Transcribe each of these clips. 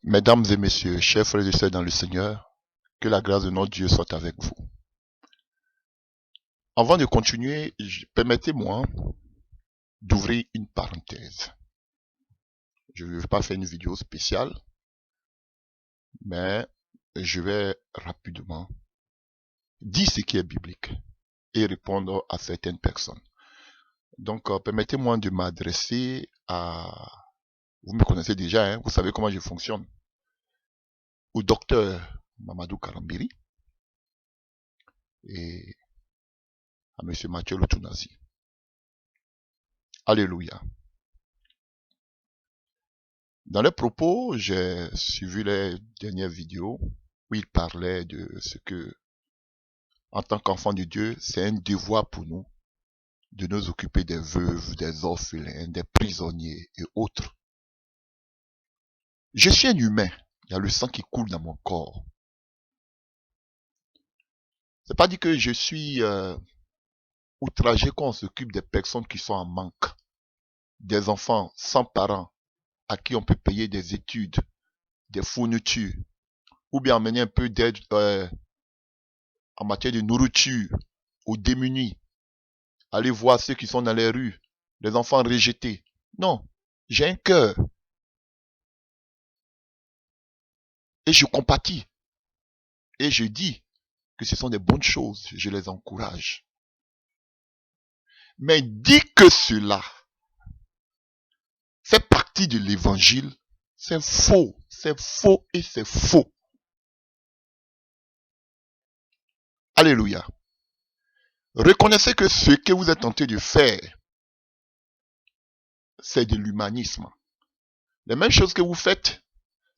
Mesdames et messieurs, chers frères et sœurs dans le Seigneur, que la grâce de notre Dieu soit avec vous. Avant de continuer, permettez-moi d'ouvrir une parenthèse. Je ne vais pas faire une vidéo spéciale, mais je vais rapidement dire ce qui est biblique et répondre à certaines personnes. Donc, permettez-moi de m'adresser à... Vous me connaissez déjà, vous savez comment je fonctionne. Au docteur Mamadou Karambiri et à monsieur Mathieu Lotunazi. Alléluia. Dans les propos, j'ai suivi les dernières vidéos où il parlait de ce que, en tant qu'enfant de Dieu, c'est un devoir pour nous de nous occuper des veuves, des orphelins, des prisonniers et autres. Je suis un humain. Il y a le sang qui coule dans mon corps. C'est pas dit que je suis outragé qu'on s'occupe des personnes qui sont en manque, des enfants sans parents à qui on peut payer des études, des fournitures, ou bien amener un peu d'aide en matière de nourriture aux démunis. Aller voir ceux qui sont dans les rues, les enfants rejetés. Non, j'ai un cœur. Et je compatis. Et je dis que ce sont des bonnes choses. Je les encourage. Mais dire que cela fait partie de l'évangile, c'est faux. C'est faux et c'est faux. Alléluia. Reconnaissez que ce que vous êtes tenté de faire, c'est de l'humanisme. Les mêmes choses que vous faites,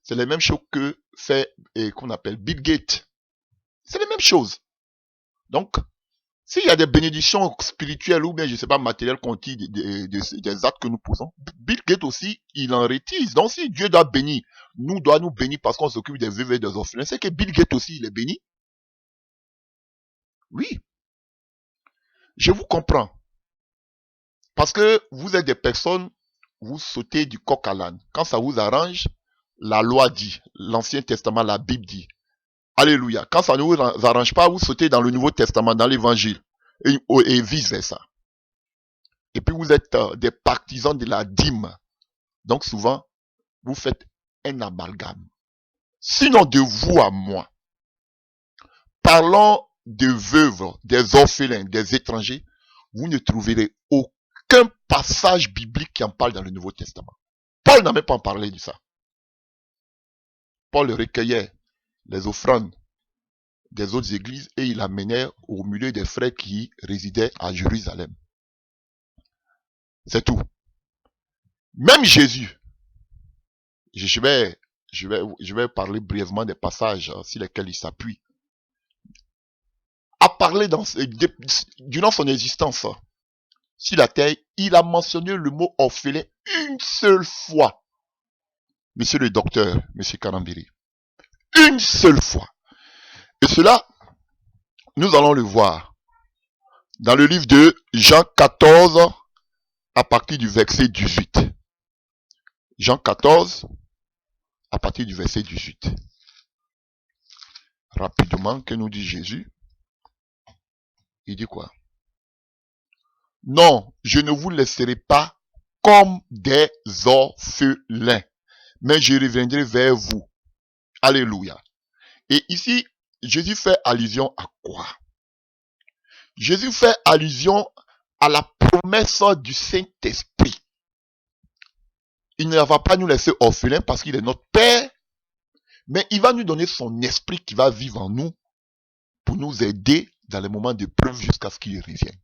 c'est les mêmes choses que fait et qu'on appelle Bill Gates. C'est les mêmes choses. Donc, s'il y a des bénédictions spirituelles ou bien, je ne sais pas, matérielles qu'on tire des actes que nous posons, Bill Gates aussi, il en rétise. Donc, si Dieu doit bénir, doit nous bénir parce qu'on s'occupe des veuves et des orphelins, c'est que Bill Gates aussi, il est béni. Oui. Je vous comprends. Parce que vous êtes des personnes, vous sautez du coq à l'âne. Quand ça vous arrange, la loi dit, l'Ancien Testament, la Bible dit. Alléluia. Quand ça ne vous arrange pas, vous sautez dans le Nouveau Testament, dans l'Évangile. Et vice versa. Et puis vous êtes des partisans de la dîme. Donc souvent, vous faites un amalgame. Sinon de vous à moi, parlons de veuves, des orphelins, des étrangers, vous ne trouverez aucun passage biblique qui en parle dans le Nouveau Testament. Paul n'a même pas parlé de ça. Paul recueillait les offrandes des autres églises et il amenait au milieu des frères qui résidaient à Jérusalem. C'est tout. Même Jésus, je vais parler brièvement des passages sur lesquels il s'appuie, a parlé durant son existence sur la terre, il a mentionné le mot orphelin une seule fois. Monsieur le docteur, monsieur Karambiri. Une seule fois. Et cela, nous allons le voir dans le livre de Jean 14, à partir du verset 18. Jean 14, à partir du verset 18. Rapidement, que nous dit Jésus? Il dit quoi? Non, je ne vous laisserai pas comme des orphelins, mais je reviendrai vers vous. Alléluia. Et ici, Jésus fait allusion à quoi? Jésus fait allusion à la promesse du Saint-Esprit. Il ne va pas nous laisser orphelins parce qu'il est notre Père, mais il va nous donner son esprit qui va vivre en nous pour nous aider dans les moments de preuve jusqu'à ce qu'il revienne.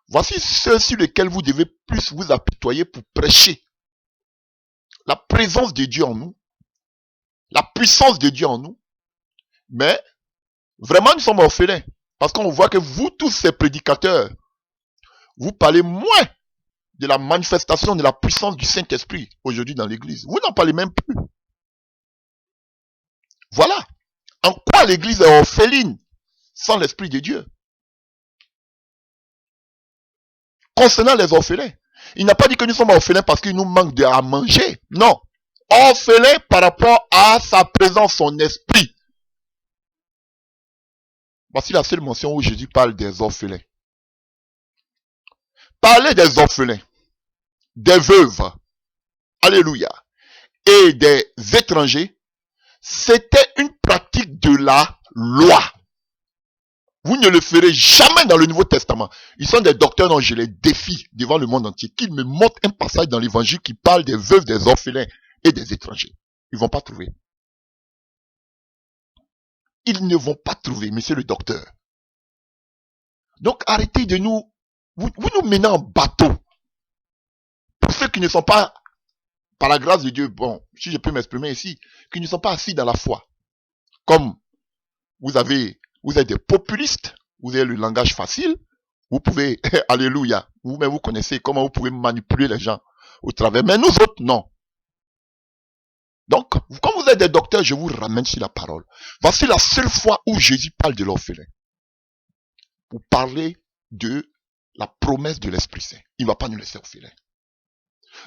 Voici ceux sur lesquels vous devez plus vous apitoyer pour prêcher la présence de Dieu en nous, la puissance de Dieu en nous, mais vraiment nous sommes orphelins parce qu'on voit que vous tous ces prédicateurs, vous parlez moins de la manifestation de la puissance du Saint-Esprit aujourd'hui dans l'église. Vous n'en parlez même plus. Voilà. En quoi l'église est orpheline sans l'Esprit de Dieu? Concernant les orphelins, il n'a pas dit que nous sommes orphelins parce qu'il nous manque à manger. Non. orphelin par rapport à sa présence, son esprit. Voici la seule mention où Jésus parle des orphelins. Parler des orphelins, des veuves, alléluia, et des étrangers, c'était une pratique de la loi. Vous ne le ferez jamais dans le Nouveau Testament. Ils sont des docteurs dont je les défie devant le monde entier, qu'ils me montrent un passage dans l'Évangile qui parle des veuves, des orphelins et des étrangers. Ils ne vont pas trouver. Ils ne vont pas trouver, monsieur le docteur. Donc arrêtez de nous... Vous nous menez en bateau. Pour ceux qui ne sont pas, par la grâce de Dieu, bon, si je peux m'exprimer ici, qui ne sont pas assis dans la foi. Comme vous êtes des populistes, vous avez le langage facile, vous pouvez, alléluia, vous-même vous connaissez comment vous pouvez manipuler les gens au travers. Mais nous autres, non. Donc, comme vous êtes des docteurs, je vous ramène sur la parole. Voici la seule fois où Jésus parle de l'orphelin. Pour parler de la promesse de l'Esprit Saint. Il ne va pas nous laisser orphelins.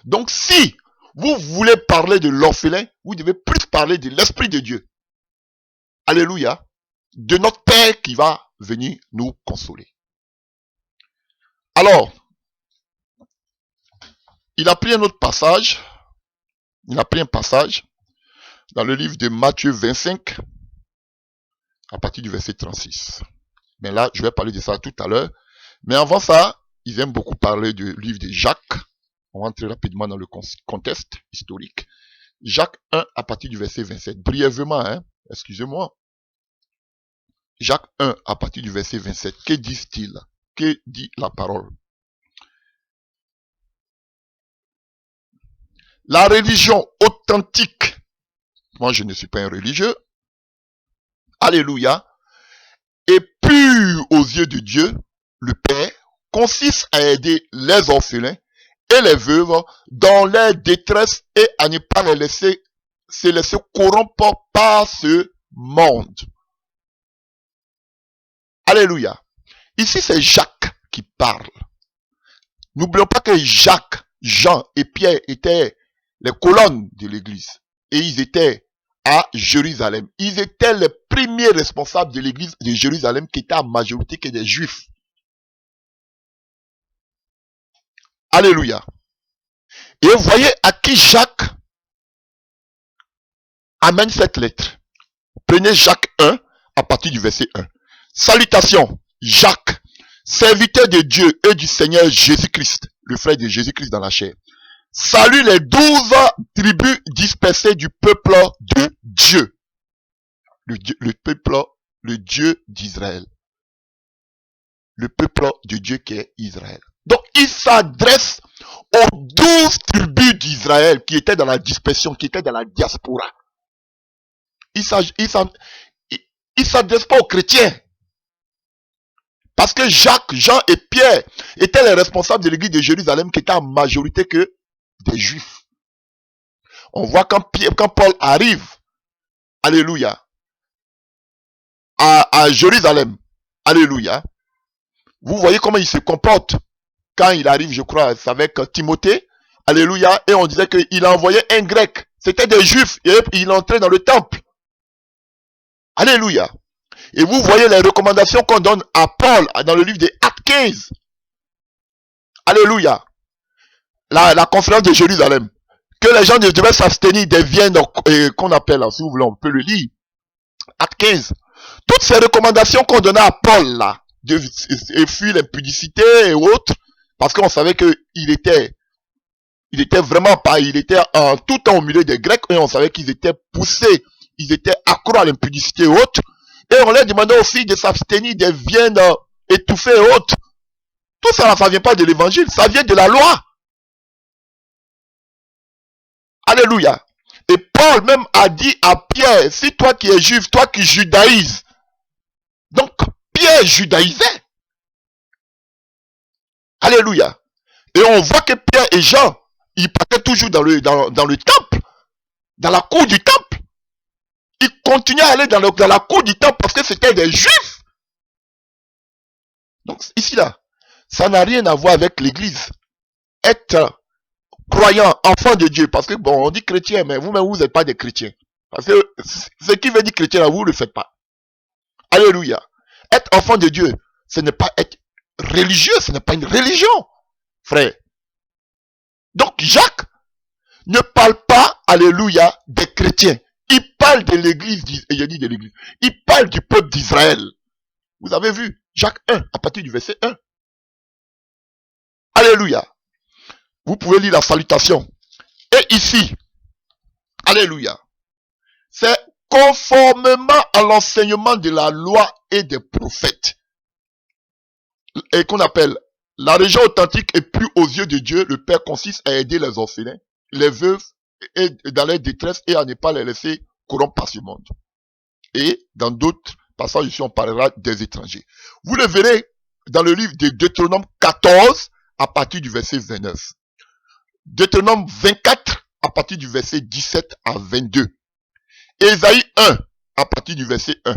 Donc, si vous voulez parler de l'orphelin, vous devez plus parler de l'Esprit de Dieu. Alléluia. De notre Père qui va venir nous consoler. Alors, il a pris un autre passage. Il a pris un passage dans le livre de Matthieu 25, à partir du verset 36. Mais là, je vais parler de ça tout à l'heure. Mais avant ça, ils aiment beaucoup parler du livre de Jacques. On rentre rapidement dans le contexte historique. Jacques 1, à partir du verset 27. Brièvement, excusez-moi. Jacques 1, à partir du verset 27. Que disent-ils? Que dit la parole? La religion authentique, moi je ne suis pas un religieux, alléluia, et pure aux yeux de Dieu, le Père, consiste à aider les orphelins et les veuves dans leur détresse et à ne pas les laisser se laisser corrompre par ce monde. Alléluia. Ici c'est Jacques qui parle. N'oublions pas que Jacques, Jean et Pierre étaient les colonnes de l'église. Et ils étaient à Jérusalem. Ils étaient les premiers responsables de l'église de Jérusalem qui étaient en majorité que des juifs. Alléluia. Et vous voyez à qui Jacques amène cette lettre. Prenez Jacques 1 à partir du verset 1. Salutations, Jacques, serviteur de Dieu et du Seigneur Jésus-Christ, le frère de Jésus-Christ dans la chair. Salut les 12 tribus dispersées du peuple de Dieu. Le peuple, le Dieu d'Israël. Le peuple de Dieu qui est Israël. Donc il s'adresse aux 12 tribus d'Israël qui étaient dans la dispersion, qui étaient dans la diaspora. Il s'adresse pas aux chrétiens. Parce que Jacques, Jean et Pierre étaient les responsables de l'église de Jérusalem qui étaient en majorité que des juifs. On voit quand Paul arrive, alléluia, à Jérusalem, alléluia, vous voyez comment il se comporte quand il arrive, je crois, avec Timothée, alléluia, et on disait qu'il a envoyé un grec, c'était des juifs, et il entrait dans le temple, alléluia. Et vous voyez les recommandations qu'on donne à Paul dans le livre des Actes 15, alléluia. La conférence de Jérusalem, que les gens devaient s'abstenir des viandes qu'on appelle, si vous voulez, on peut le lire. Acte 15. Toutes ces recommandations qu'on donnait à Paul, là, de fuir l'impudicité et autres, parce qu'on savait qu'il était vraiment pas, il était en tout temps au milieu des Grecs, et on savait qu'ils étaient poussés, ils étaient accros à l'impudicité et autres, et on leur demandait aussi de s'abstenir des viandes étouffées et autres. Tout ça, ça vient pas de l'évangile, ça vient de la loi. Alléluia. Et Paul même a dit à Pierre, si toi qui es juif, toi qui judaïses. Donc, Pierre judaïsait. Alléluia. Et on voit que Pierre et Jean, ils passaient toujours dans le temple, dans la cour du temple. Ils continuaient à aller dans la cour du temple parce que c'était des juifs. Donc, ici là, ça n'a rien à voir avec l'église. Être croyants, enfants de Dieu, parce que bon, on dit chrétien, mais vous-même, vous n'êtes pas des chrétiens. Parce que ce qui veut dire chrétien, là, vous ne le faites pas. Alléluia. Être enfant de Dieu, ce n'est pas être religieux, ce n'est pas une religion, frère. Donc, Jacques ne parle pas, alléluia, des chrétiens. Il parle de l'église, je dis de l'église. Il parle du peuple d'Israël. Vous avez vu, Jacques 1, à partir du verset 1. Alléluia. Vous pouvez lire la salutation. Et ici, alléluia, c'est conformément à l'enseignement de la loi et des prophètes. Et qu'on appelle la religion authentique et plus aux yeux de Dieu, le Père consiste à aider les orphelins, les veuves et dans leur détresse et à ne pas les laisser corrompre par ce monde. Et dans d'autres passages ici, on parlera des étrangers. Vous le verrez dans le livre de Deutéronome 14 à partir du verset 29. Deutéronome 24 à partir du verset 17 à 22. Ésaïe 1 à partir du verset 1.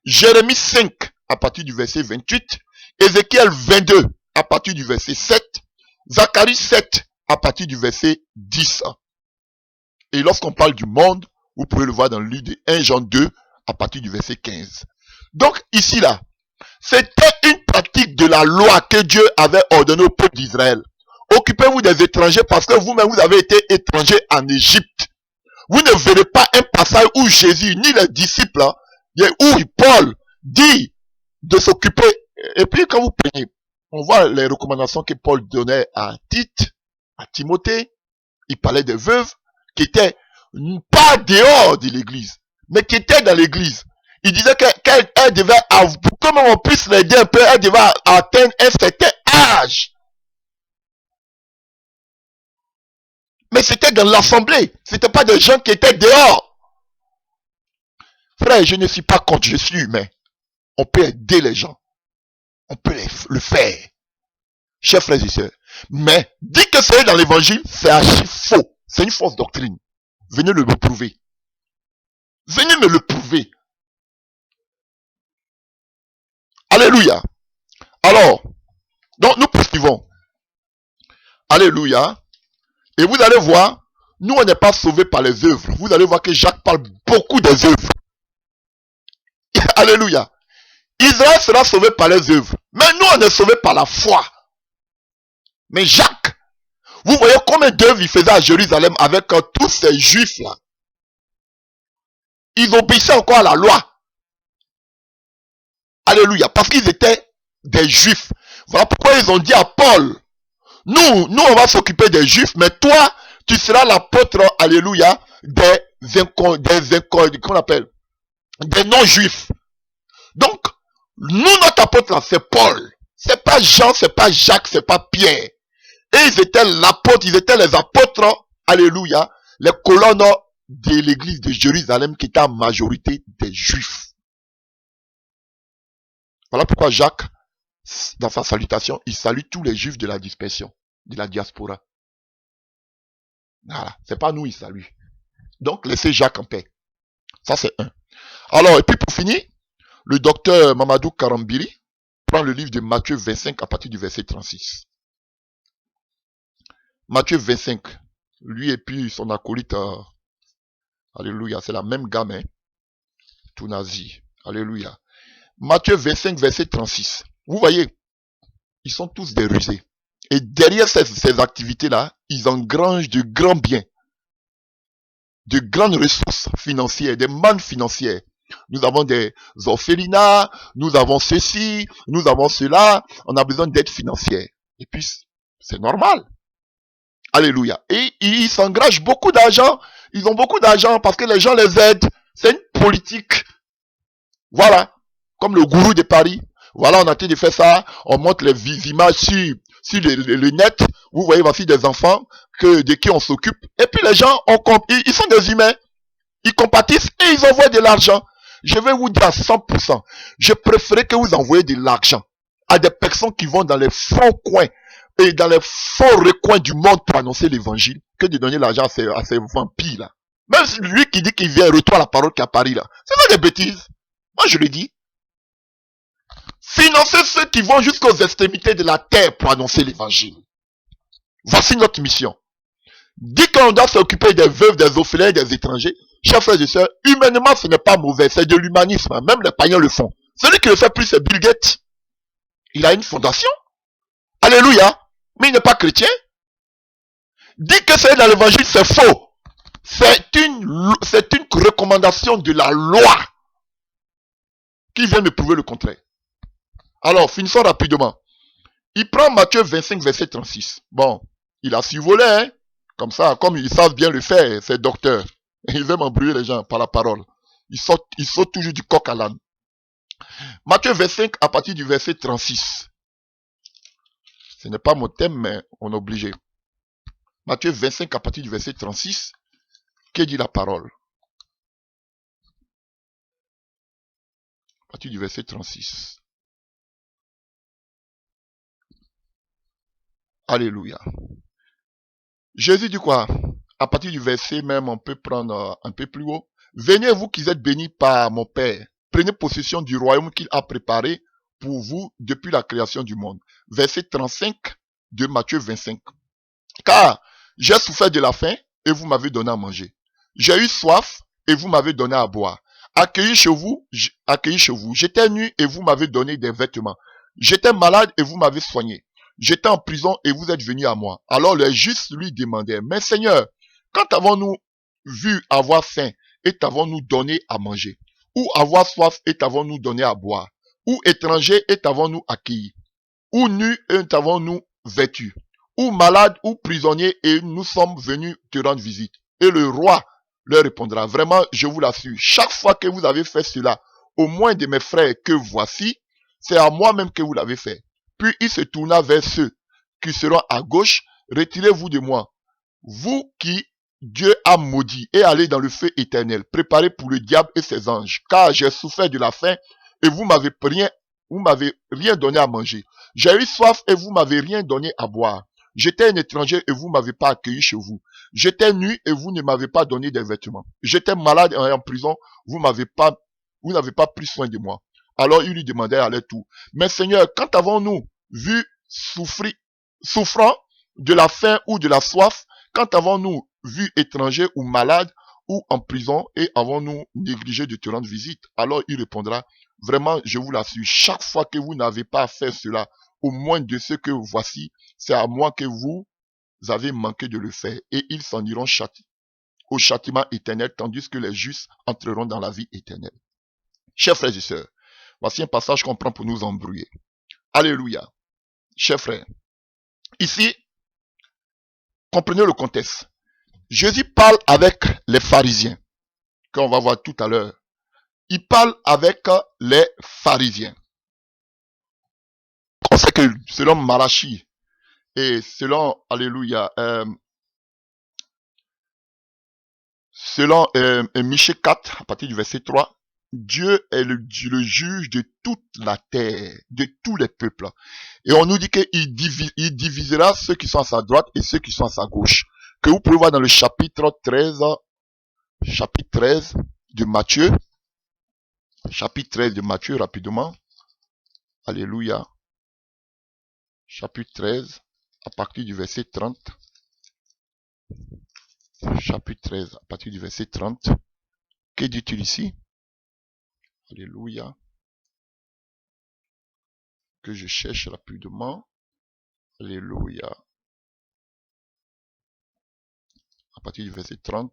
Jérémie 5 à partir du verset 28. Ézéchiel 22 à partir du verset 7. Zacharie 7 à partir du verset 10. Et lorsqu'on parle du monde, vous pouvez le voir dans le livre de 1 Jean 2 à partir du verset 15. Donc ici là, c'était une pratique de la loi que Dieu avait ordonnée au peuple d'Israël. Occupez-vous des étrangers parce que vous-même vous avez été étrangers en Égypte. Vous ne verrez pas un passage où Jésus ni les disciples, où Paul dit de s'occuper. Et puis quand vous prenez, on voit les recommandations que Paul donnait à Tite, à Timothée. Il parlait des veuves qui étaient pas dehors de l'église, mais qui étaient dans l'église. Il disait qu'elle devait, comme on puisse l'aider un peu, elle devait atteindre un certain âge. Mais c'était dans l'assemblée. C'était pas des gens qui étaient dehors. Frère, je ne suis pas contre, je suis humain. On peut aider les gens. On peut le faire. Chers frères et sœurs. Mais, dire que c'est dans l'évangile, c'est archi faux. C'est une fausse doctrine. Venez me le prouver. Venez me le prouver. Alléluia. Alors, donc nous poursuivons. Alléluia. Et vous allez voir, nous on n'est pas sauvés par les œuvres. Vous allez voir que Jacques parle beaucoup des œuvres. Alléluia. Israël sera sauvé par les œuvres. Mais nous on est sauvés par la foi. Mais Jacques, vous voyez combien d'œuvres il faisait à Jérusalem avec tous ces juifs là. Ils obéissaient encore à la loi. Alléluia. Parce qu'ils étaient des juifs. Voilà pourquoi ils ont dit à Paul, nous on va s'occuper des juifs, mais toi, tu seras l'apôtre, alléluia, des non-juifs. Donc, nous, notre apôtre là, c'est Paul. C'est pas Jean, c'est pas Jacques, c'est pas Pierre. Et ils étaient l'apôtre, ils étaient les apôtres, alléluia, les colonnes de l'église de Jérusalem qui étaient en majorité des juifs. Voilà pourquoi Jacques, dans sa salutation, il salue tous les juifs de la dispersion, de la diaspora. Voilà, c'est pas nous, il salue. Donc, laissez Jacques en paix. Ça, c'est un. Alors, et puis pour finir, le docteur Mamadou Karambiri prend le livre de Matthieu 25 à partir du verset 36. Matthieu 25, lui et puis son acolyte, alléluia, c'est la même gamme, hein, tout nazi, alléluia. Matthieu 25, verset 36. Vous voyez, ils sont tous des rusés. Et derrière ces activités-là, ils engrangent de grands biens, de grandes ressources financières, des mannes financières. Nous avons des orphelinats, nous avons ceci, nous avons cela, on a besoin d'aide financière. Et puis, c'est normal. Alléluia. Et ils s'engagent beaucoup d'argent, ils ont beaucoup d'argent parce que les gens les aident. C'est une politique. Voilà. Comme le gourou de Paris. Voilà, on a été de faire ça, on montre les images sur le net. Vous voyez, voici des enfants de qui on s'occupe. Et puis les gens, ils sont des humains. Ils compatissent et ils envoient de l'argent. Je vais vous dire à 100%, je préférais que vous envoyez de l'argent à des personnes qui vont dans les fonds coins et dans les fonds recoins du monde pour annoncer l'évangile, que de donner l'argent à ces vampires là. Même lui qui dit qu'il vient retourner la parole qui est à Paris là. C'est pas des bêtises. Moi je le dis. Financez ceux qui vont jusqu'aux extrémités de la terre pour annoncer l'évangile. Voici notre mission. dit qu'on doit s'occuper des veuves, des orphelins, des étrangers. Chers frères et sœurs, humainement, ce n'est pas mauvais, c'est de l'humanisme. Même les païens le font. Celui qui le fait plus, c'est Bill Gates. Il a une fondation. Alléluia. Mais il n'est pas chrétien. Dit que c'est dans l'évangile, c'est faux. C'est une recommandation de la loi qui vient me prouver le contraire. Alors, finissons rapidement. Il prend Matthieu 25, verset 36. Bon, il a survolé, hein. Comme ça, comme ils savent bien le faire, ces docteurs. Ils aiment embrouiller les gens par la parole. Ils sautent toujours du coq à l'âne. Matthieu 25, à partir du verset 36. Ce n'est pas mon thème, mais on est obligé. Matthieu 25, à partir du verset 36. Que dit la parole? À partir du verset 36. Alléluia. Jésus dit quoi? À partir du verset même, on peut prendre un peu plus haut. Venez vous qui êtes bénis par mon Père. Prenez possession du royaume qu'il a préparé pour vous depuis la création du monde. Verset 35 de Matthieu 25. Car j'ai souffert de la faim et vous m'avez donné à manger. J'ai eu soif et vous m'avez donné à boire. Accueilli chez vous. J'étais nu et vous m'avez donné des vêtements. J'étais malade et vous m'avez soigné. J'étais en prison et vous êtes venus à moi. Alors les justes lui demandaient, mais Seigneur, quand avons-nous vu avoir faim et t'avons-nous donné à manger? Ou avoir soif et t'avons-nous donné à boire? Ou étranger et t'avons-nous accueilli? Ou nu et t'avons-nous vêtu? Ou malade ou prisonnier et nous sommes venus te rendre visite? Et le roi leur répondra, vraiment, je vous l'assure, chaque fois que vous avez fait cela, au moins de mes frères que voici, c'est à moi-même que vous l'avez fait. Puis il se tourna vers ceux qui seront à gauche, retirez-vous de moi, vous qui Dieu a maudit, et allez dans le feu éternel, préparé pour le diable et ses anges, car j'ai souffert de la faim et vous m'avez rien donné à manger. J'ai eu soif et vous m'avez rien donné à boire. J'étais un étranger et vous m'avez pas accueilli chez vous. J'étais nu et vous ne m'avez pas donné des vêtements. J'étais malade et en prison, vous n'avez pas pris soin de moi. Alors il lui demandait à leur tour, mais Seigneur, quand avons-nous vu souffrant de la faim ou de la soif? Quand avons-nous vu étranger ou malade ou en prison et avons-nous négligé de te rendre visite? Alors il répondra, vraiment, je vous l'assure, chaque fois que vous n'avez pas fait cela, au moins de ce que voici, c'est à moi que vous avez manqué de le faire. Et ils s'en iront au châtiment éternel, tandis que les justes entreront dans la vie éternelle. Chers frères et sœurs, voici un passage qu'on prend pour nous embrouiller. Alléluia. Chers frères, ici, comprenez le contexte. Jésus parle avec les pharisiens, qu'on va voir tout à l'heure. Il parle avec les pharisiens. On sait que selon Malachi et selon, alléluia, selon Michée 4, à partir du verset 3, Dieu est le juge de toute la terre, de tous les peuples. Et on nous dit qu'il divisera ceux qui sont à sa droite et ceux qui sont à sa gauche. Que vous pouvez voir dans le chapitre 13 de Matthieu. Chapitre 13 de Matthieu, rapidement. Alléluia. Chapitre 13, à partir du verset 30. Chapitre 13, à partir du verset 30. Que dit-il ici? Alléluia. Que je cherche rapidement. Alléluia. À partir du verset 30.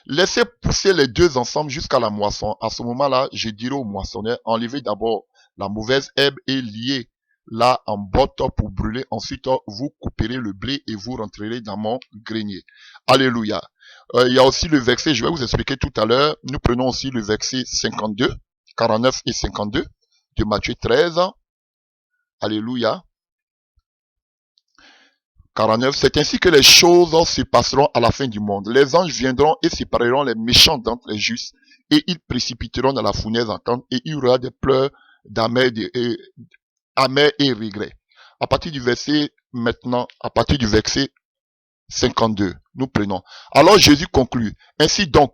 Laissez pousser les deux ensemble jusqu'à la moisson. À ce moment-là, je dirai au moissonneur, enlevez d'abord la mauvaise herbe et liez-la en botte pour brûler. Ensuite, vous couperez le blé et vous rentrerez dans mon grenier. Alléluia. Il y a aussi le verset, je vais vous expliquer tout à l'heure. Nous prenons aussi le verset 52, 49 et 52 de Matthieu 13. Alléluia. 49. C'est ainsi que les choses se passeront à la fin du monde. Les anges viendront et sépareront les méchants d'entre les justes, et ils précipiteront dans la fournaise ardente, et il y aura des pleurs d'amers et regrets. À partir du verset 52, nous prenons. Alors Jésus conclut, ainsi donc,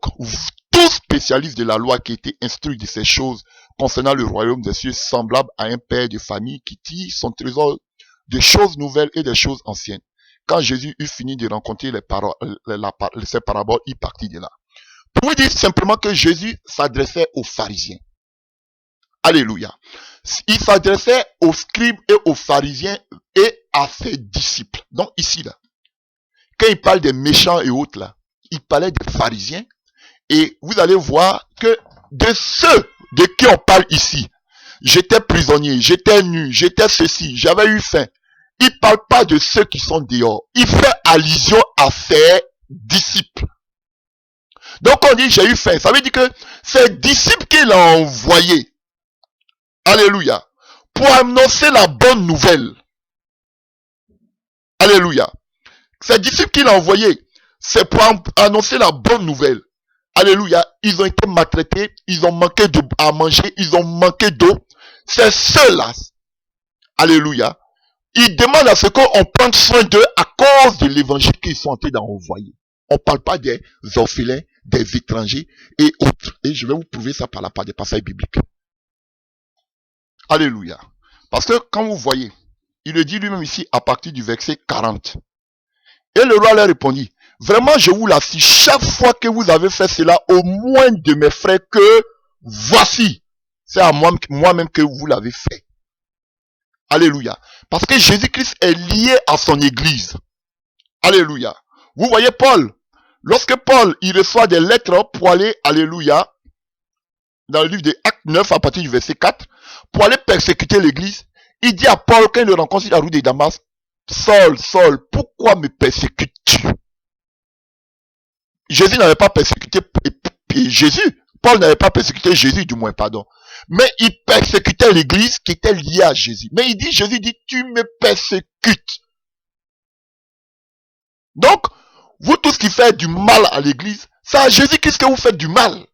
tout spécialiste de la loi qui a été instruit de ces choses concernant le royaume des cieux, semblable à un père de famille qui tire son trésor de choses nouvelles et des choses anciennes. quand Jésus eut fini de rencontrer ces paraboles, il partit de là. Pour vous dire simplement que Jésus s'adressait aux pharisiens. Alléluia. Il s'adressait aux scribes et aux pharisiens et à ses disciples. Donc ici, là, quand il parle des méchants et autres, là, il parlait des pharisiens. Et vous allez voir que de ceux de qui on parle ici, j'étais prisonnier, j'étais nu, j'étais ceci, j'avais eu faim. Il ne parle pas de ceux qui sont dehors. Il fait allusion à ses disciples. Donc on dit j'ai eu faim. Ça veut dire que ses disciples qu'il a envoyés, alléluia, pour annoncer la bonne nouvelle. Alléluia. Ces disciples qu'il a envoyés, c'est pour annoncer la bonne nouvelle. Alléluia. Ils ont été maltraités, ils ont manqué à manger, ils ont manqué d'eau. C'est ceux-là. Alléluia. Ils demandent à ce qu'on prenne soin d'eux à cause de l'évangile qu'ils sont en train d'envoyer. On ne parle pas des orphelins, des étrangers et autres. Et je vais vous prouver ça par la part des passages bibliques. Alléluia. Parce que quand vous voyez, il le dit lui-même ici à partir du verset 40. Et le roi leur répondit, vraiment je vous l'assure, chaque fois que vous avez fait cela au moins de mes frères que voici, c'est à moi-même que vous l'avez fait. Alléluia. Parce que Jésus-Christ est lié à son église. Alléluia. Vous voyez Paul, lorsque Paul, il reçoit des lettres pour aller, alléluia, dans le livre des Actes 9 à partir du verset 4, pour aller persécuter l'église, il dit à Paul, quand il le rencontre sur la route de Damas, Saul, Saul, pourquoi me persécutes-tu? Jésus n'avait pas persécuté Paul n'avait pas persécuté Jésus, du moins, pardon. Mais il persécutait l'église qui était liée à Jésus. Mais Jésus dit, tu me persécutes. Donc, vous tous qui faites du mal à l'église, c'est à Jésus-Christ que vous faites du mal.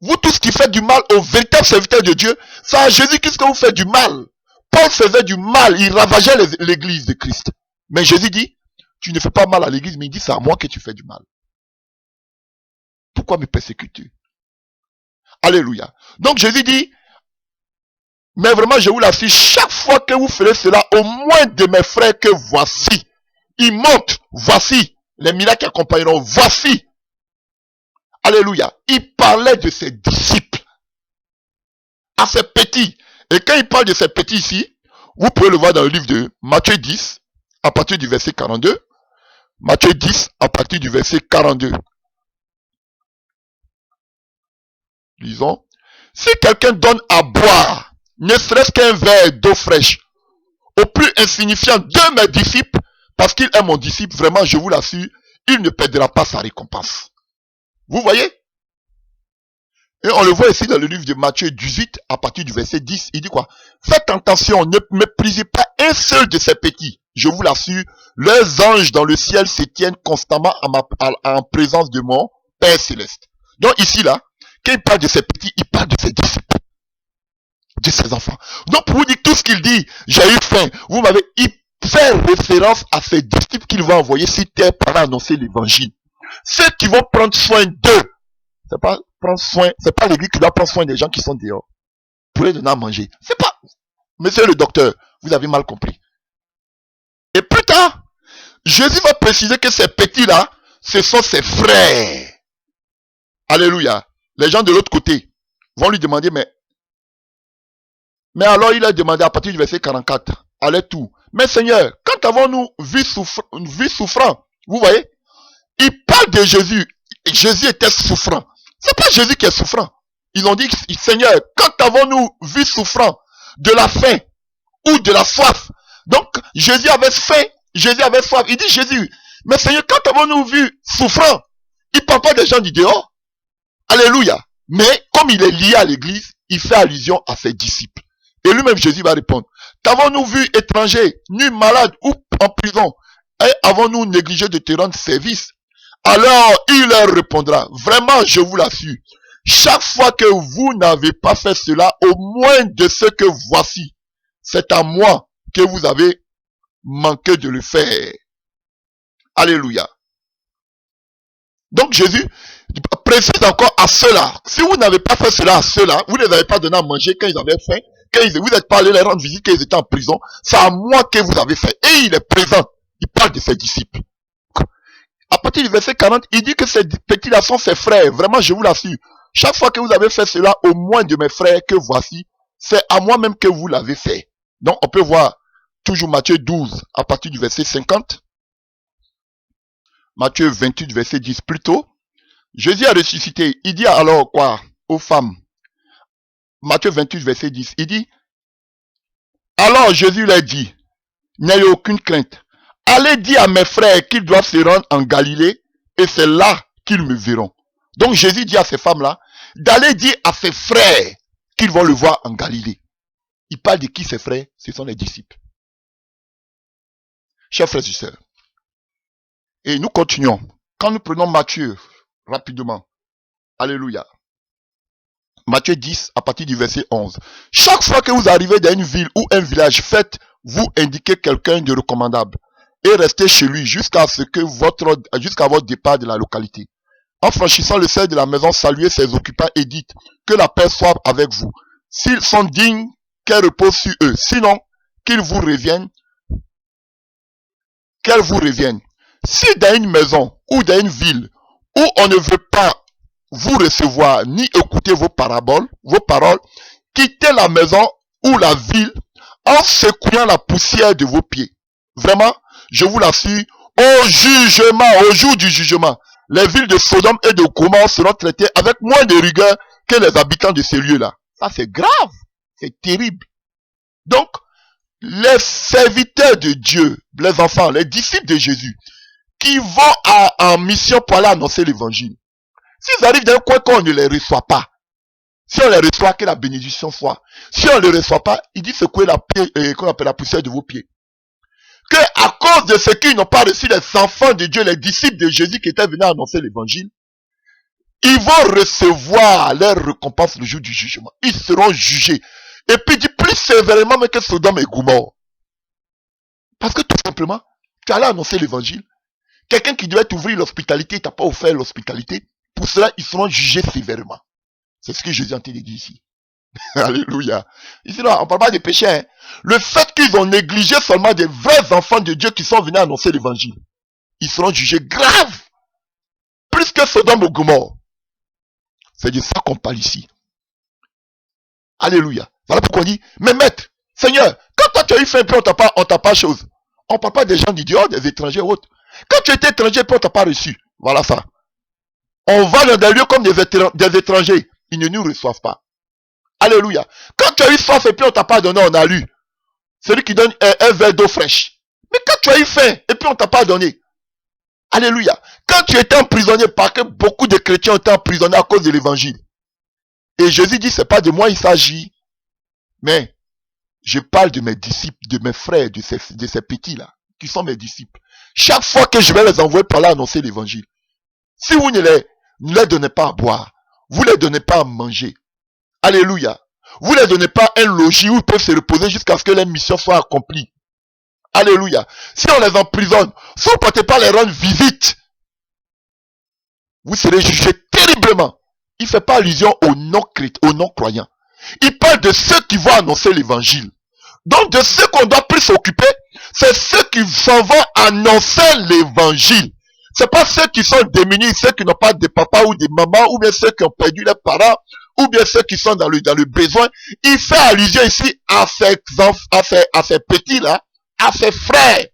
Vous tous qui faites du mal aux véritables serviteurs de Dieu, c'est à Jésus-Christ que vous faites du mal. Paul faisait du mal, il ravageait l'église de Christ. Mais Jésus dit, tu ne fais pas mal à l'église, mais il dit, c'est à moi que tu fais du mal. Pourquoi me persécutes-tu? Alléluia. Donc Jésus dit, mais vraiment je vous l'assure, chaque fois que vous ferez cela, au moins de mes frères que voici, ils montent, voici, les miracles qui accompagneront, voici. Alléluia. Il parlait de ses disciples, à ses petits. Et quand il parle de ses petits ici, vous pouvez le voir dans le livre de Matthieu 10, à partir du verset 42. Matthieu 10, à partir du verset 42. Lisons. Si quelqu'un donne à boire, ne serait-ce qu'un verre d'eau fraîche, au plus insignifiant de mes disciples, parce qu'il est mon disciple, vraiment, je vous l'assure, il ne perdra pas sa récompense. Vous voyez? Et on le voit ici dans le livre de Matthieu 18, à partir du verset 10, il dit quoi? Faites attention, ne méprisez pas un seul de ces petits. Je vous l'assure, leurs anges dans le ciel se tiennent constamment en présence de mon Père Céleste. Donc ici, là, quand il parle de ses petits, il parle de ses disciples, de ses enfants. Donc pour vous dire tout ce qu'il dit, j'ai eu faim, vous m'avez, il fait référence à ses disciples qu'il va envoyer sur terre pour annoncer l'évangile. Ceux qui vont prendre soin d'eux, c'est pas prendre soin, c'est pas l'église qui doit prendre soin des gens qui sont dehors pour les donner à manger. C'est pas, monsieur le docteur, vous avez mal compris. Et plus tard, Jésus va préciser que ces petits-là, ce sont ses frères. Alléluia. Les gens de l'autre côté vont lui demander, mais alors il a demandé à partir du verset 44, allez tout. Mais Seigneur, quand avons-nous vu souffrant? Vous voyez? Il parle de Jésus. Jésus était souffrant. C'est pas Jésus qui est souffrant. Ils ont dit, Seigneur, quand avons-nous vu souffrant? De la faim ou de la soif? Donc, Jésus avait faim, Jésus avait soif. Il dit, Jésus, mais Seigneur, quand avons-nous vu souffrant? Il ne parle pas des gens du dehors. Alléluia. Mais comme il est lié à l'église, il fait allusion à ses disciples. Et lui-même, Jésus va répondre, t'avons-nous vu étranger, nu, malade ou en prison? Et avons-nous négligé de te rendre service? Alors il leur répondra, vraiment je vous l'assure, chaque fois que vous n'avez pas fait cela, au moins de ce que voici, c'est à moi que vous avez manqué de le faire. Alléluia. Donc Jésus précise encore à ceux-là, si vous n'avez pas fait cela à ceux-là, vous ne les avez pas donné à manger quand ils avaient faim, vous n'êtes pas allé les rendre visite, qu'ils étaient en prison. C'est à moi que vous avez fait. Et il est présent. Il parle de ses disciples. À partir du verset 40, il dit que ces petits-là sont ses frères. Vraiment, je vous l'assure. Chaque fois que vous avez fait cela, au moins de mes frères que voici, c'est à moi-même que vous l'avez fait. Donc, on peut voir toujours Matthieu 12, à partir du verset 50. Matthieu 28, verset 10 plutôt. Jésus a ressuscité. Il dit alors quoi aux femmes? Matthieu 28, verset 10. Il dit, alors Jésus leur dit, n'ayez aucune crainte. Allez dire à mes frères qu'ils doivent se rendre en Galilée et c'est là qu'ils me verront. Donc Jésus dit à ces femmes-là d'aller dire à ses frères qu'ils vont le voir en Galilée. Il parle de qui ses frères? Ce sont les disciples. Chers frères et sœurs, et nous continuons. Quand nous prenons Matthieu, rapidement, alléluia. Matthieu 10, à partir du verset 11. Chaque fois que vous arrivez dans une ville ou un village, faites-vous indiquer quelqu'un de recommandable et restez chez lui jusqu'à votre départ de la localité. En franchissant le seuil de la maison, saluez ses occupants et dites que la paix soit avec vous. S'ils sont dignes, qu'elle repose sur eux. Sinon, qu'elle vous revienne. Si dans une maison ou dans une ville où on ne veut pas vous recevoir ni écouter vos paroles, quittez la maison ou la ville en secouant la poussière de vos pieds. Vraiment, je vous l'assure, au jour du jugement, les villes de Sodome et de Gomorrhe seront traitées avec moins de rigueur que les habitants de ces lieux-là. Ça, c'est grave. C'est terrible. Donc, les serviteurs de Dieu, les enfants, les disciples de Jésus, qui vont en mission pour aller annoncer l'évangile, s'ils arrivent d'un coin qu'on ne les reçoit pas, si on les reçoit, que la bénédiction soit. Si on ne les reçoit pas, il dit secouez qu'on appelle la poussière de vos pieds. Que à cause de ceux qui n'ont pas reçu les enfants de Dieu, les disciples de Jésus qui étaient venus annoncer l'évangile, ils vont recevoir leur récompense le jour du jugement. Ils seront jugés. Et puis il dit plus sévèrement que Sodome et Gomorrhe. Parce que tout simplement, tu allais annoncer l'évangile. Quelqu'un qui devait t'ouvrir l'hospitalité, t'a pas offert l'hospitalité. Pour cela, ils seront jugés sévèrement. C'est ce que Jésus a dit ici. Alléluia. Ici, là, on ne parle pas des péchés. Hein. Le fait qu'ils ont négligé seulement des vrais enfants de Dieu qui sont venus annoncer l'évangile, ils seront jugés graves. Plus que Sodome ou Gomorrhe. C'est de ça qu'on parle ici. Alléluia. Voilà pourquoi on dit, mais maître, Seigneur, quand toi tu as eu faim, puis on t'a pas chose. On ne parle pas des gens d'idiots, des étrangers ou autres. Quand tu étais étranger, puis on t'a pas reçu. Voilà ça. On va dans des lieux comme des étrangers. Ils ne nous reçoivent pas. Alléluia. Quand tu as eu soif et puis on t'a pas donné, on a lu. Celui qui donne un verre d'eau fraîche. Mais quand tu as eu faim et puis on t'a pas donné. Alléluia. Quand tu étais emprisonné, parce que beaucoup de chrétiens ont été emprisonnés à cause de l'évangile. Et Jésus dit, c'est pas de moi il s'agit. Mais, je parle de mes disciples, de mes frères, de ces petits-là, qui sont mes disciples. Chaque fois que je vais les envoyer par là annoncer l'évangile, si vous ne les donnez pas à boire, vous ne les donnez pas à manger, alléluia, vous ne les donnez pas un logis où ils peuvent se reposer jusqu'à ce que leur mission soit accomplie, alléluia, si on les emprisonne, si vous ne partez pas les rendre visite, vous serez jugés terriblement. Il ne fait pas allusion aux non-croyants. Il parle de ceux qui vont annoncer l'évangile. Donc de ceux qu'on doit plus s'occuper, c'est ceux qui s'en vont annoncer l'évangile. C'est pas ceux qui sont démunis, ceux qui n'ont pas de papa ou de maman, ou bien ceux qui ont perdu leurs parents, ou bien ceux qui sont dans le besoin. Il fait allusion ici à ces petits-là, à ses frères,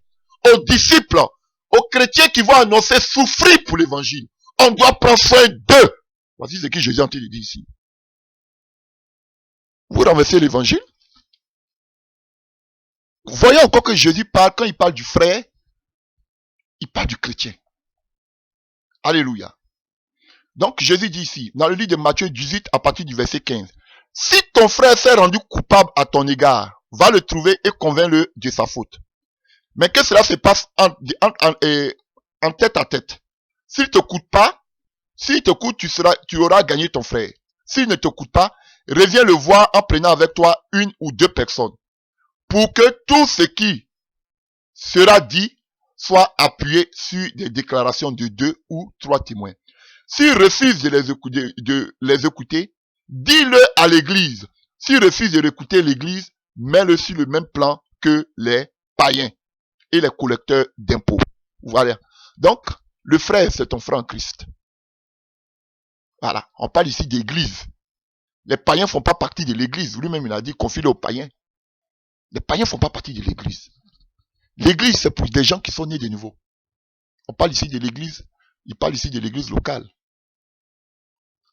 aux disciples, aux chrétiens qui vont annoncer souffrir pour l'évangile. On doit prendre soin d'eux. Voici ce que Jésus a dit ici. Vous renversez l'évangile. Voyez encore que Jésus parle, quand il parle du frère, il parle du chrétien. Alléluia. Donc Jésus dit ici, dans le livre de Matthieu 18, à partir du verset 15, si ton frère s'est rendu coupable à ton égard, va le trouver et convainc-le de sa faute. Mais que cela se passe en tête à tête. S'il te coûte pas, s'il te coûte, tu auras gagné ton frère. S'il ne te coûte pas, reviens le voir en prenant avec toi une ou deux personnes. Pour que tout ce qui sera dit soit appuyé sur des déclarations de 2 ou 3 témoins. S'il refuse de les écouter, dis-le à l'église. S'il refuse de recruter l'église, mets-le sur le même plan que les païens et les collecteurs d'impôts. Voilà. Donc, le frère, c'est ton frère en Christ. Voilà. On parle ici d'église. Les païens font pas partie de l'église. Lui-même, il a dit, confie-le aux païens. Les païens font pas partie de l'église. L'église, c'est pour des gens qui sont nés de nouveau. On parle ici de l'église. Il parle ici de l'église locale.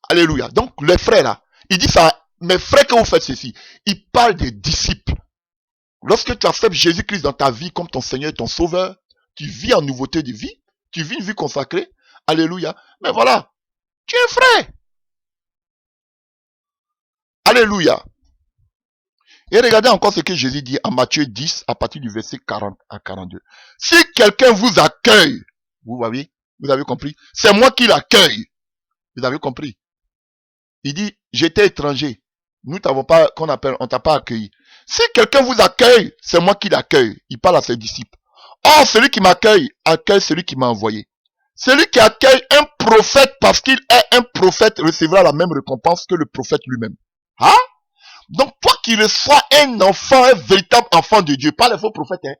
Alléluia. Donc, les frères là, il dit ça, mes frères, que vous faites ceci. Il parle des disciples. Lorsque tu acceptes Jésus-Christ dans ta vie comme ton Seigneur et ton Sauveur, tu vis en nouveauté de vie, tu vis une vie consacrée. Alléluia. Mais voilà, tu es un frère. Alléluia. Et regardez encore ce que Jésus dit en Matthieu 10, à partir du verset 40 à 42. Si quelqu'un vous accueille, vous avez compris, c'est moi qui l'accueille. Vous avez compris. Il dit, j'étais étranger. Nous t'avons pas, on t'a pas accueilli. Si quelqu'un vous accueille, c'est moi qui l'accueille. Il parle à ses disciples. Or, celui qui m'accueille, accueille celui qui m'a envoyé. Celui qui accueille un prophète parce qu'il est un prophète recevra la même récompense que le prophète lui-même. Hein? Donc, toi qui reçois un enfant, un véritable enfant de Dieu, pas les faux prophètes, hein,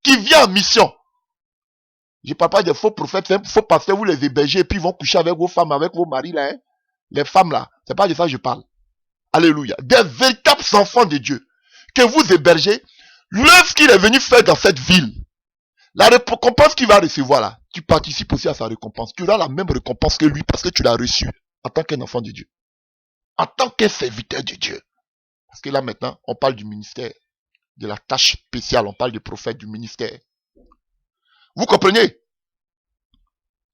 qui vient en mission. Je parle pas des faux prophètes, faux pasteurs, vous les hébergez et puis ils vont coucher avec vos femmes, avec vos maris, là, hein. Les femmes, là, c'est pas de ça que je parle. Alléluia. Des véritables enfants de Dieu que vous hébergez, l'œuvre qu'il est venu faire dans cette ville, la récompense qu'il va recevoir là, tu participes aussi à sa récompense. Tu auras la même récompense que lui parce que tu l'as reçu en tant qu'un enfant de Dieu. En tant qu'un serviteur de Dieu. Parce que là maintenant, on parle du ministère, de la tâche spéciale, on parle du prophète, du ministère. Vous comprenez?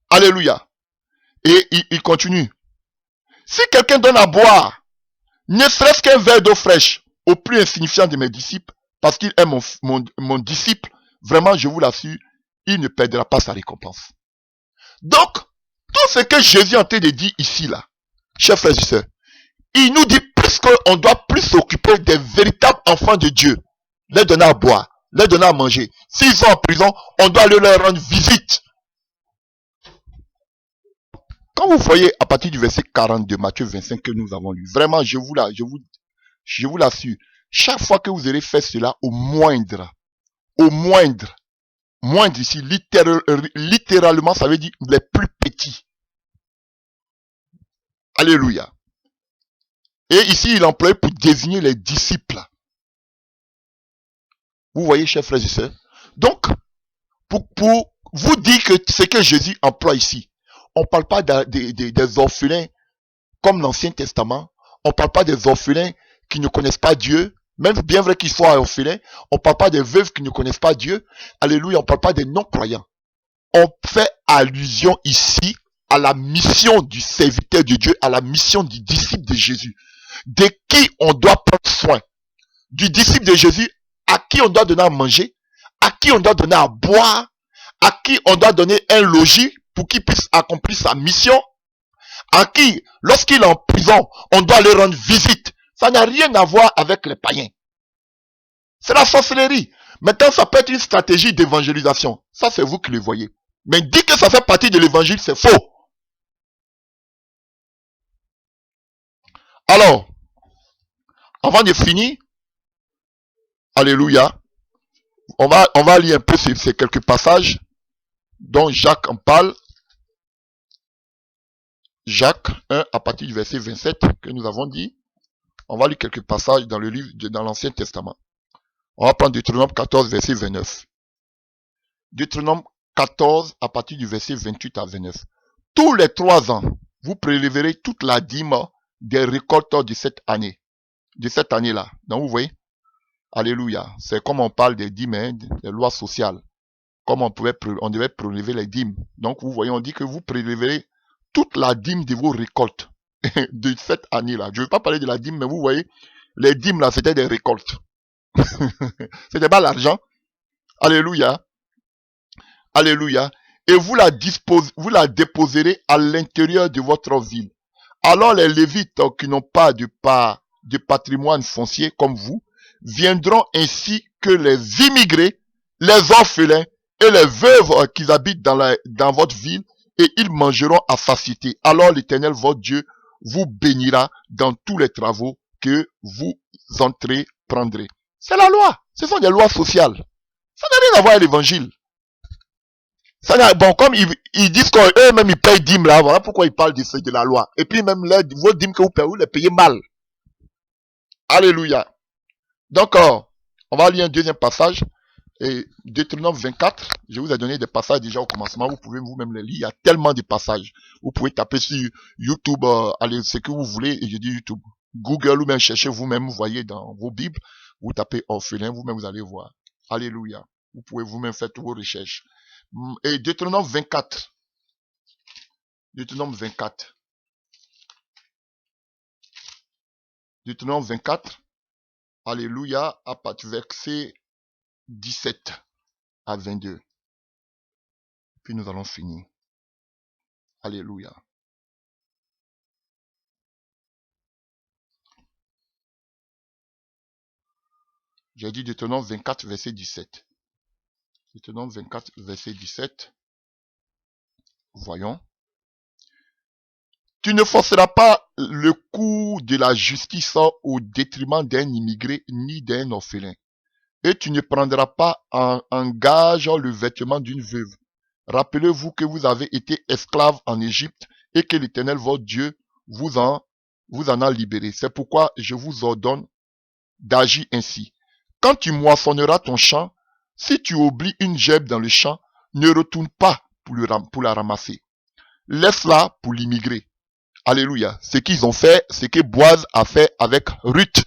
Alléluia. Et il continue. Si quelqu'un donne à boire, ne serait-ce qu'un verre d'eau fraîche, au plus insignifiant de mes disciples, parce qu'il est mon disciple, vraiment, je vous l'assure, il ne perdra pas sa récompense. Donc, tout ce que Jésus est en train de dire ici, là, chers frères et sœurs, il nous dit plus qu'on doit plus s'occuper des véritables enfants de Dieu, les donner à boire, les donner à manger. S'ils sont en prison, on doit aller leur rendre visite. Quand vous voyez à partir du verset 40 de Matthieu 25 que nous avons lu, vraiment, je vous l'assure, chaque fois que vous aurez fait cela, au moindre ici, littéralement, ça veut dire les plus petits. Alléluia. Et ici, il emploie pour désigner les disciples. Vous voyez, chers frères et sœurs. Donc, pour vous dire que ce que Jésus emploie ici, on ne parle pas des orphelins comme l'Ancien Testament. On ne parle pas des orphelins qui ne connaissent pas Dieu. Même bien vrai qu'ils soient orphelins, on ne parle pas des veuves qui ne connaissent pas Dieu. Alléluia, on ne parle pas des non-croyants. On fait allusion ici à la mission du serviteur de Dieu, à la mission du disciple de Jésus. De qui on doit prendre soin. Du disciple de Jésus, à qui on doit donner à manger, à qui on doit donner à boire, à qui on doit donner un logis pour qu'il puisse accomplir sa mission, à qui, lorsqu'il est en prison, on doit aller rendre visite. Ça n'a rien à voir avec les païens. C'est la sorcellerie. Maintenant, ça peut être une stratégie d'évangélisation. Ça, c'est vous qui le voyez. Mais dire que ça fait partie de l'évangile, c'est faux. Alors, avant de finir, alléluia, on va lire un peu ces quelques passages dont Jacques en parle. Jacques 1 à partir du verset 27 que nous avons dit. On va lire quelques passages dans le livre, dans l'Ancien Testament. On va prendre Deutéronome 14, verset 29. Deutéronome 14 à partir du verset 28 à 29. Tous les 3 ans, vous préleverez toute la dîme des récoltes de cette année. De cette année-là. Donc vous voyez, alléluia. C'est comme on parle des dîmes, hein, des lois sociales. Comme on devait prélever les dîmes. Donc vous voyez, on dit que vous préleverez toute la dîme de vos récoltes de cette année-là. Je ne veux pas parler de la dîme, mais vous voyez, les dîmes là, c'était des récoltes. C'était pas l'argent. Alléluia. Alléluia. Et vous la déposerez à l'intérieur de votre ville. Alors les Lévites qui n'ont pas de patrimoine foncier comme vous, viendront ainsi que les immigrés, les orphelins et les veuves qui habitent dans votre ville, et ils mangeront à satiété. Alors l'Éternel, votre Dieu, vous bénira dans tous les travaux que vous entreprendrez. C'est la loi. Ce sont des lois sociales. Ça n'a rien à voir avec l'évangile. Bon, comme ils disent qu'eux-mêmes ils payent dîmes là, voilà pourquoi ils parlent de la loi. Et puis même vos dîmes que vous les payez mal. Alléluia. Donc, on va lire un deuxième passage. Et Deutéronome 24, je vous ai donné des passages déjà au commencement, vous pouvez vous-même les lire, il y a tellement de passages. Vous pouvez taper sur YouTube, allez, ce que vous voulez, et je dis YouTube, Google ou même cherchez vous-même, vous voyez dans vos Bibles, vous tapez orphelin, vous-même vous allez voir. Alléluia. Vous pouvez vous-même faire toutes vos recherches. Et Deutéronome 24. Deutéronome 24. Deutéronome 24. Alléluia, à partir du verset 17 à 22. Puis nous allons finir. Alléluia. J'ai dit Deutéronome 24, verset 17. Deutéronome 24, verset 17. Voyons. Tu ne forceras pas le cours de la justice au détriment d'un immigré ni d'un orphelin. Et tu ne prendras pas en gage le vêtement d'une veuve. Rappelez-vous que vous avez été esclaves en Égypte et que l'Éternel votre Dieu vous en a libéré. C'est pourquoi je vous ordonne d'agir ainsi. Quand tu moissonneras ton champ, si tu oublies une gemme dans le champ, ne retourne pas pour la ramasser. Laisse-la pour l'immigré. Alléluia. Ce qu'ils ont fait, ce que Boaz a fait avec Ruth.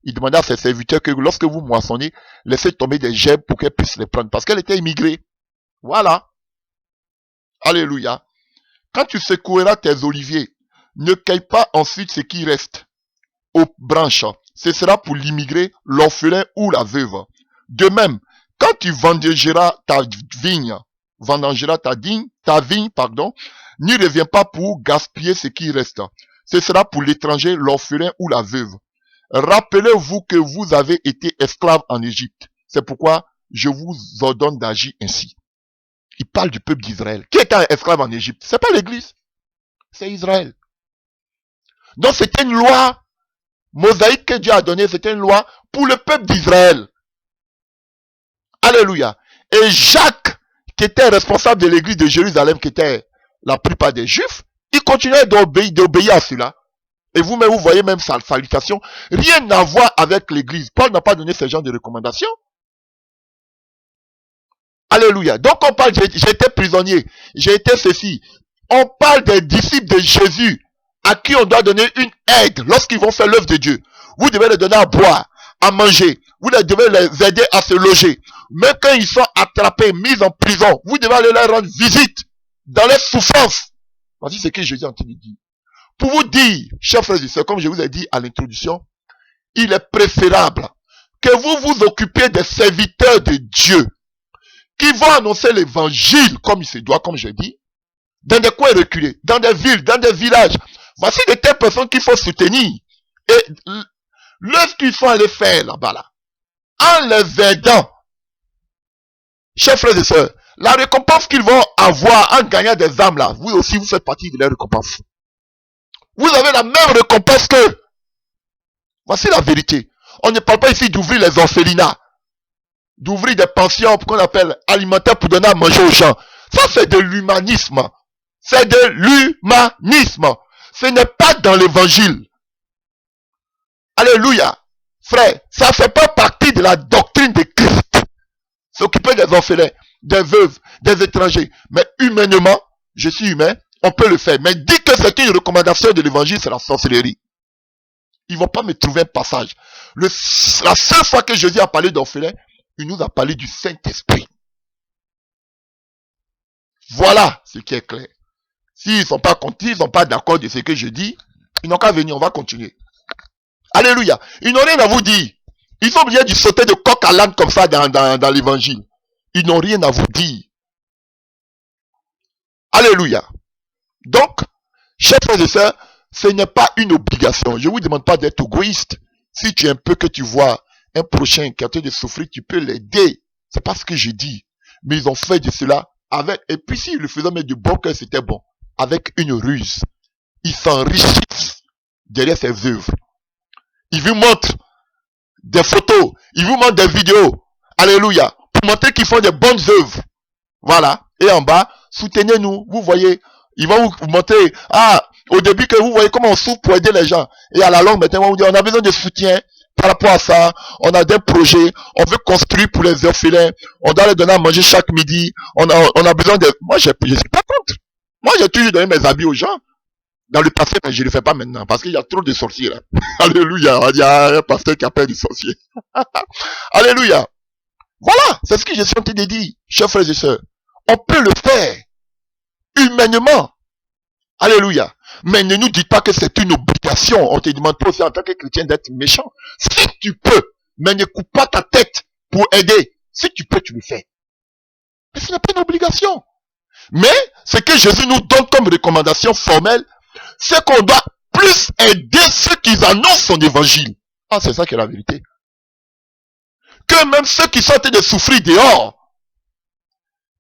Il demandait à ses serviteurs que lorsque vous moissonnez, laissez tomber des gemmes pour qu'elle puisse les prendre. Parce qu'elle était immigrée. Voilà. Alléluia. Quand tu secoueras tes oliviers, ne cueille pas ensuite ce qui reste aux branches. Ce sera pour l'immigré, l'orphelin ou la veuve. De même, quand tu vendangeras ta vigne, n'y reviens pas pour gaspiller ce qui reste. Ce sera pour l'étranger, l'orphelin ou la veuve. Rappelez-vous que vous avez été esclaves en Égypte. C'est pourquoi je vous ordonne d'agir ainsi. Il parle du peuple d'Israël. Qui était esclave en Égypte? C'est pas l'Église. C'est Israël. Donc c'était une loi mosaïque que Dieu a donnée. C'était une loi pour le peuple d'Israël. Alléluia. Et Jacques, qui était responsable de l'église de Jérusalem, qui était la plupart des Juifs, il continuait d'obéir à cela. Et vous-même, vous voyez même sa salutation. Rien à voir avec l'église. Paul n'a pas donné ce genre de recommandations. Alléluia. Donc on parle, j'ai été prisonnier, j'ai été ceci. On parle des disciples de Jésus, à qui on doit donner une aide lorsqu'ils vont faire l'œuvre de Dieu. Vous devez leur donner à boire, à manger. Vous devez les aider à se loger. Même quand ils sont attrapés, mis en prison, vous devez aller leur rendre visite dans les souffrances. Voici ce que Jésus est en train de dire. Pour vous dire, chers frères et sœurs, comme je vous ai dit à l'introduction, il est préférable que vous vous occupiez des serviteurs de Dieu qui vont annoncer l'évangile comme il se doit, comme j'ai dit, dans des coins reculés, dans des villes, dans des villages. Voici de telles personnes qu'il faut soutenir. Et lorsqu'ils sont allés faire là-bas, là, en les aidant, chers frères et sœurs, la récompense qu'ils vont avoir en gagnant des âmes là, vous aussi vous faites partie de leur récompense. Vous avez la même récompense qu'eux. Voici la vérité. On ne parle pas ici d'ouvrir les orphelinats, d'ouvrir des pensions qu'on appelle alimentaires pour donner à manger aux gens. Ça c'est de l'humanisme. C'est de l'humanisme. Ce n'est pas dans l'évangile. Alléluia. Frère, ça ne fait pas partie de la doctrine de Christ. S'occuper des orphelins, des veuves, des étrangers. Mais humainement, je suis humain, on peut le faire. Mais dire que c'est une recommandation de l'évangile, c'est la sorcellerie. Ils ne vont pas me trouver un passage. La seule fois que Jésus a parlé d'orphelins, il nous a parlé du Saint-Esprit. Voilà ce qui est clair. S'ils ne sont pas contents, ils ne sont pas d'accord de ce que je dis, ils n'ont qu'à venir, on va continuer. Alléluia. Ils n'ont rien à vous dire. Ils sont obligés de sauter de coq à l'âne comme ça dans l'évangile. Ils n'ont rien à vous dire. Alléluia. Donc, chers frères et sœurs, ce n'est pas une obligation. Je ne vous demande pas d'être égoïste. Si tu es un peu que tu vois un prochain qui a en train de souffrir, tu peux l'aider. C'est pas ce que je dis. Mais ils ont fait de cela avec, et puis s'ils le faisaient mais du bon cœur, c'était bon. Avec une ruse. Ils s'enrichissent derrière ces œuvres. Ils vous montrent des photos, ils vous montrent des vidéos. Alléluia. Pour montrer qu'ils font des bonnes œuvres. Voilà. Et en bas, soutenez-nous. Vous voyez, ils vont vous montrer, au début que vous voyez comment on souffre pour aider les gens. Et à la longue, maintenant, on vous dit, on a besoin de soutien par rapport à ça. On a des projets. On veut construire pour les orphelins. On doit les donner à manger chaque midi. On a besoin de... Moi, je suis pas contre. Moi, j'ai toujours donné mes habits aux gens. Dans le passé, mais je ne le fais pas maintenant. Parce qu'il y a trop de sorciers là. Alléluia. Il y a un pasteur qui appelle des sorciers. Alléluia. Voilà. C'est ce que je suis en train de dire, chers frères et sœurs. On peut le faire. Humainement. Alléluia. Mais ne nous dites pas que c'est une obligation. On te demande pas aussi en tant que chrétien d'être méchant. Si tu peux, mais ne coupe pas ta tête pour aider. Si tu peux, tu le fais. Mais ce n'est pas une obligation. Mais ce que Jésus nous donne comme recommandation formelle, c'est qu'on doit plus aider ceux qui annoncent son évangile. Ah, c'est ça qui est la vérité. Que même ceux qui sont en train de souffrir dehors,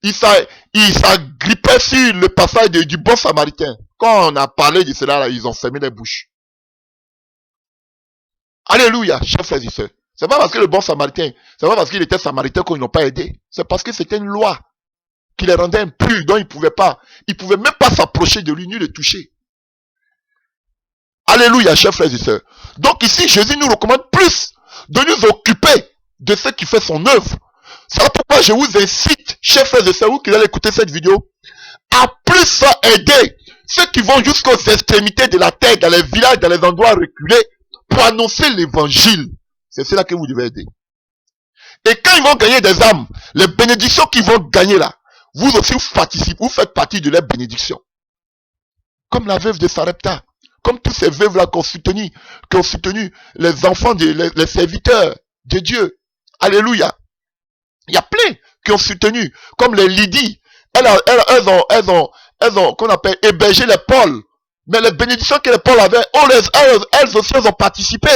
ils s'agrippaient sur le passage du bon samaritain. Quand on a parlé de cela, là, ils ont fermé les bouches. Alléluia, chers frères et sœurs. C'est pas parce que le bon samaritain, c'est pas parce qu'il était samaritain qu'ils n'ont pas aidé. C'est parce que c'était une loi qui les rendait impurs, dont ils pouvaient même pas s'approcher de lui, ni le toucher. Alléluia, chers frères et sœurs. Donc ici, Jésus nous recommande plus de nous occuper de ce qui fait son œuvre. C'est pourquoi je vous incite, chers frères et sœurs, vous qui allez écouter cette vidéo, à plus aider ceux qui vont jusqu'aux extrémités de la terre, dans les villages, dans les endroits reculés, pour annoncer l'évangile. C'est cela que vous devez aider. Et quand ils vont gagner des âmes, les bénédictions qu'ils vont gagner là, vous aussi vous faites partie de leurs bénédictions. Comme la veuve de Sarepta. Comme tous ces veuves-là qui ont soutenu les enfants, les serviteurs de Dieu. Alléluia. Il y a plein qui ont soutenu, comme les Lydie. Elles ont, qu'on appelle, hébergé les Paul. Mais les bénédictions que les Paul avaient, elles aussi, elles ont participé.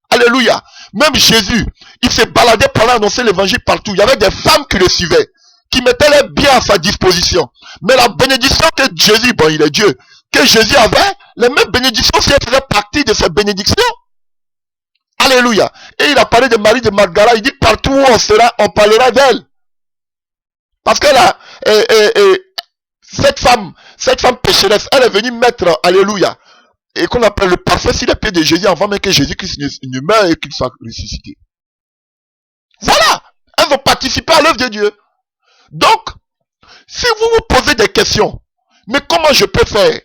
Alléluia. Même Jésus, il s'est baladé pour aller annoncer l'évangile partout. Il y avait des femmes qui le suivaient, qui mettaient les biens à sa disposition. Mais la bénédiction que Jésus, bon, il est Dieu, que Jésus avait, les mêmes bénédictions, si elles faisaient partie de ces bénédictions. Alléluia. Et il a parlé de Marie de Magdala, il dit partout où on sera, on parlera d'elle. Parce que là, cette femme pécheresse, elle est venue mettre, alléluia, et qu'on appelle le parfum sur les pieds de Jésus avant même que Jésus-Christ ne meure et qu'il soit ressuscité. Voilà. Elles ont participé à l'œuvre de Dieu. Donc, si vous vous posez des questions, mais comment je peux faire?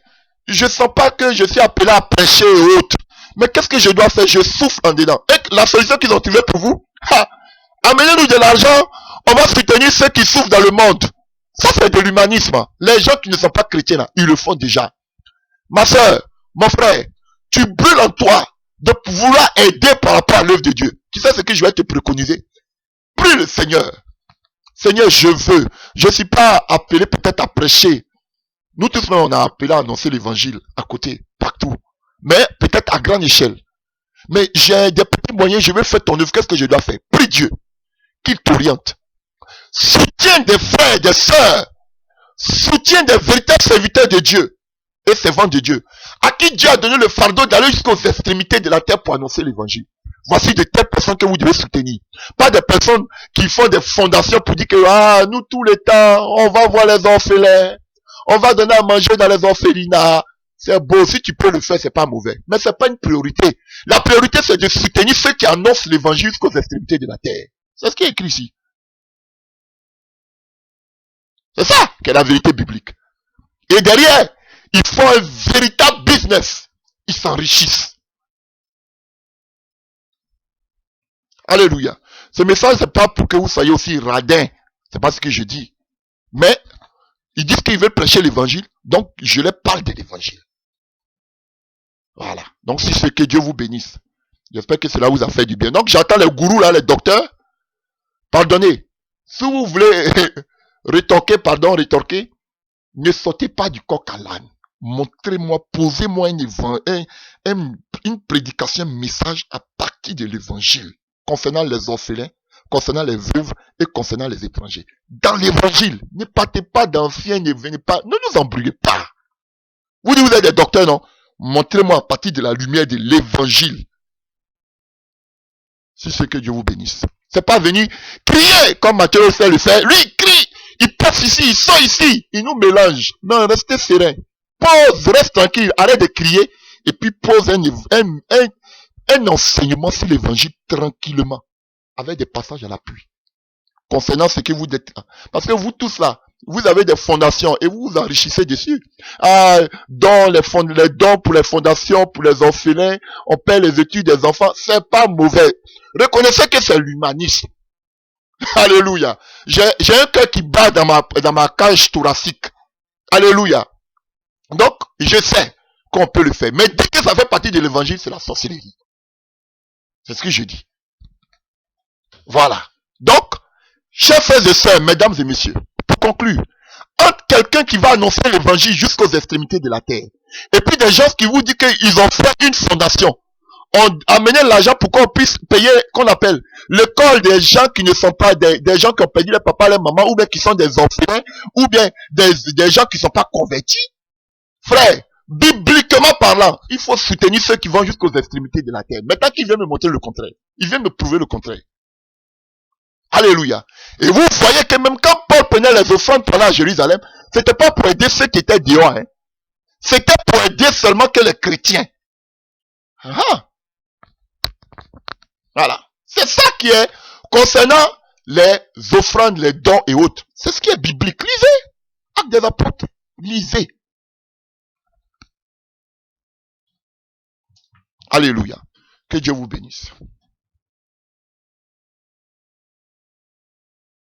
Je ne sens pas que je suis appelé à prêcher et autres. Mais qu'est-ce que je dois faire? Je souffre en dedans. Et la solution qu'ils ont trouvée pour vous, amenez-nous de l'argent, on va soutenir ceux qui souffrent dans le monde. Ça, c'est de l'humanisme. Les gens qui ne sont pas chrétiens, là, ils le font déjà. Ma soeur, mon frère, tu brûles en toi de vouloir aider par rapport à l'œuvre de Dieu. Tu sais ce que je vais te préconiser? Prie le Seigneur. Seigneur, je veux. Je ne suis pas appelé peut-être à prêcher. Nous tous, on a appelé à annoncer l'évangile à côté, partout. Mais peut-être à grande échelle. Mais j'ai des petits moyens, je vais faire ton œuvre. Qu'est-ce que je dois faire? Prie Dieu qu'il t'oriente. Soutiens des frères, des sœurs. Soutiens des véritables serviteurs de Dieu et servants de Dieu, à qui Dieu a donné le fardeau d'aller jusqu'aux extrémités de la terre pour annoncer l'évangile. Voici de telles personnes que vous devez soutenir. Pas des personnes qui font des fondations pour dire que nous tous les temps, on va voir les orphelins, on va donner à manger dans les orphelinats. C'est beau, si tu peux le faire, c'est pas mauvais. Mais c'est pas une priorité. La priorité, c'est de soutenir ceux qui annoncent l'évangile jusqu'aux extrémités de la terre. C'est ce qui est écrit ici. C'est ça qui est la vérité biblique. Et derrière, ils font un véritable business. Ils s'enrichissent. Alléluia. Ce message, c'est pas pour que vous soyez aussi radins. C'est pas ce que je dis. Mais, ils disent qu'ils veulent prêcher l'évangile. Donc, je leur parle de l'évangile. Voilà. Donc, si c'est que Dieu vous bénisse. J'espère que cela vous a fait du bien. Donc, j'attends les gourous là, les docteurs. Pardonnez. Si vous voulez rétorquer, ne sautez pas du coq à l'âne. Montrez-moi, posez-moi une prédication, un message à partir de l'évangile. Concernant les orphelins, concernant les veuves et concernant les étrangers. Dans l'évangile, ne partez pas d'anciens, ne venez pas, ne nous embrouillez pas. Vous dites, vous êtes des docteurs, non? Montrez-moi à partir de la lumière de l'évangile. Si c'est que Dieu vous bénisse. C'est pas venir crier comme Matthieu le fait. Lui, il crie. Il passe ici, il sort ici. Il nous mélange. Non, restez serein. Pose, reste tranquille. Arrête de crier. Et puis pose un enseignement sur l'évangile tranquillement. Avec des passages à l'appui. Concernant ce que vous dites. Parce que vous tous là, vous avez des fondations et vous vous enrichissez dessus. Dans les dons pour les fondations, pour les orphelins, on paie les études des enfants, c'est pas mauvais. Reconnaissez que c'est l'humanisme. Alléluia. J'ai un cœur qui bat dans ma cage thoracique. Alléluia. Donc, je sais qu'on peut le faire. Mais dès que ça fait partie de l'évangile, c'est la sorcellerie. C'est ce que je dis. Voilà. Donc, chers frères et sœurs, mesdames et messieurs, pour conclure, entre quelqu'un qui va annoncer l'évangile jusqu'aux extrémités de la terre, et puis des gens qui vous disent qu'ils ont fait une fondation, on amené l'argent pour qu'on puisse payer, qu'on appelle, l'école des gens qui ne sont pas des gens qui ont perdu leur papa, leur maman, ou bien qui sont des orphelins, ou bien des gens qui ne sont pas convertis. Frère, bibliquement parlant, il faut soutenir ceux qui vont jusqu'aux extrémités de la terre. Maintenant qu'il vient me montrer le contraire, il vient me prouver le contraire. Alléluia. Et vous voyez que même quand Paul prenait les offrandes pendant à Jérusalem, c'était pas pour aider ceux qui étaient dehors, hein. C'était pour aider seulement que les chrétiens. Voilà. C'est ça qui est concernant les offrandes, les dons et autres. C'est ce qui est biblique. Lisez. Actes des apôtres. Lisez. Alléluia. Que Dieu vous bénisse.